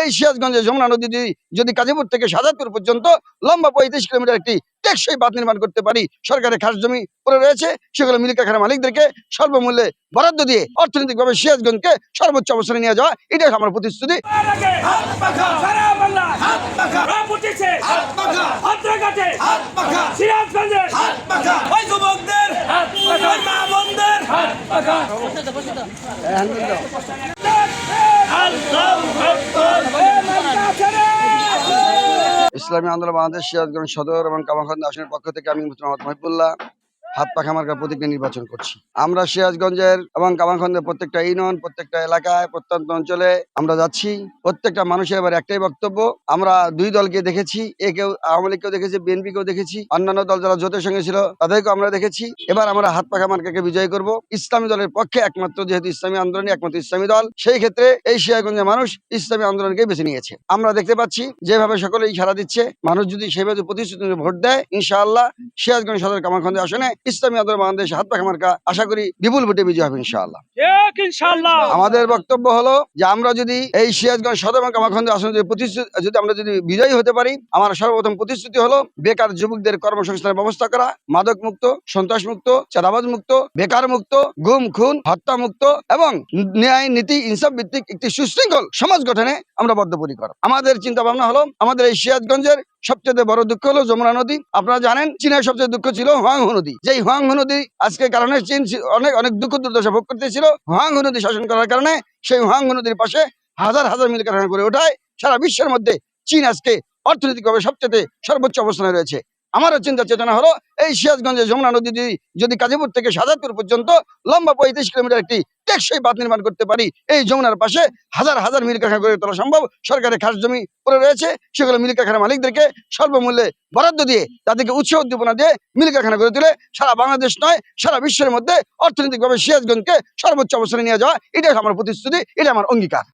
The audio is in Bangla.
এই সিরাজগঞ্জের যমুনা নদী যদি গাজীপুর থেকে শাহজাদপুর পর্যন্ত লম্বা 35 কিলোমিটার একটি টেকসই বাঁধ নির্মাণ করতে পারি, সরকারের খাস জমি পড়ে রয়েছে, সেগুলো মিল কারখানার মালিকদেরকে স্বল্পমূল্যে বরাদ্দ দিয়ে অর্থনৈতিকভাবে সিরাজগঞ্জকে সর্বোচ্চ অবস্থানে নিয়ে যাওয়া, এটাই আমার প্রতিশ্রুতি। ইসলামী আন্দোলন বাংলাদেশ সিরাজগঞ্জ সদর এবং কামারখন্দ আসনের পক্ষ থেকে আমি মোহাম্মদ মহিবুল্লাহ হাত পাখা মার্কা প্রতীকে নির্বাচন করছি। আমরা সিরাজগঞ্জের এবং কামারখন্দের প্রত্যেকটা ইউনিয়ন, প্রত্যেকটা এলাকায়, প্রত্যন্ত অঞ্চলে আমরা যাচ্ছি। প্রত্যেকটা মানুষের এবার একটাই বক্তব্য, আমরা দুই দলকে দেখেছি, কেউ আওয়ামী লীগকেও দেখেছি, বিএনপিকেও দেখেছি, অন্যান্য দল যারা জোটের সঙ্গে ছিল তাদেরকেও আমরা দেখেছি। এবার আমরা হাত পাখা মার্কাকে বিজয় করব। ইসলামী দলের পক্ষে একমাত্র, যেহেতু ইসলামী আন্দোলনই একমাত্র ইসলামী দল, সেই ক্ষেত্রে এই সিরাজগঞ্জের মানুষ ইসলামী আন্দোলনকে বেছে নিয়েছে। আমরা দেখতে পাচ্ছি যেভাবে সকলেই সাড়া দিচ্ছে, মানুষ যদি সেভাবে প্রতিশ্রুতি ভোট দেয়, ইনশাআল্লাহ সিরাজগঞ্জ সদর কামারখন্দ আসনে ইসলামী আন্দোলন বাংলাদেশ হাত পাখা মার্কা আশা করি বিপুল ভোটে বিজয় হবে ইনশাআল্লাহ। আমাদের বক্তব্য হলো যে আমরা যদি এই সিরাজগঞ্জ সদর এবং কামারখন্দ আসনে যদি আমরা বিজয়ী হতে পারি, আমার সর্বপ্রথম প্রতিশ্রুতি হলো বেকার যুবকদের কর্মসংস্থানের ব্যবস্থা করা, মাদক মুক্ত, সন্ত্রাস মুক্ত, চাঁদাবাজ মুক্ত, বেকার মুক্ত, গুম খুন হত্যা মুক্ত এবং ন্যায় নীতি ইনসাফ ভিত্তিক একটি সুশৃঙ্খল সমাজ গঠনে আমরা বদ্ধপরিকর। আমাদের চিন্তা ভাবনা হলো, আমাদের এই সিরাজগঞ্জের সবচেয়ে বড় দুঃখ হলো যমুনা নদী। আপনারা জানেন চীনের সবচেয়ে দুঃখ ছিল হুয়াংহো নদী। যেই হুয়াংহো নদী আজকে কারণে চীন অনেক দুঃখ দুর্দশা ভোগ করতেছিল, হুয়াংহো নদী শাসন করার কারণে সেই হুয়াংহো নদীর পাশে হাজার হাজার মিল কারখানা করে ওঠায় সারা বিশ্বের মধ্যে চীন আজকে অর্থনৈতিকভাবে সবচেয়ে সর্বোচ্চ অবস্থানে রয়েছে। আমারও চিন্তা চেতনা হলো এই সিরাজগঞ্জের যমুনা নদী যদি গাজীপুর থেকে শাহজাদপুর পর্যন্ত লম্বা 35 কিলোমিটার একটি টেকসই বাঁধ নির্মাণ করতে পারি, এই যমুনার পাশে হাজার হাজার মিল কারখানা গড়ে তোলা সম্ভব। সরকারের খাস জমি পড়ে রয়েছে, সেগুলো মিল কারখানার মালিকদেরকে স্বল্পমূল্যে বরাদ্দ দিয়ে তাদেরকে উৎসাহ উদ্দীপনা দিয়ে মিল কারখানা গড়ে তুলে সারা বাংলাদেশ নয় সারা বিশ্বের মধ্যে অর্থনৈতিকভাবে সিরাজগঞ্জকে সর্বোচ্চ অবস্থানে নিয়ে যাওয়া, এটাই আমার প্রতিশ্রুতি, এটা আমার অঙ্গীকার।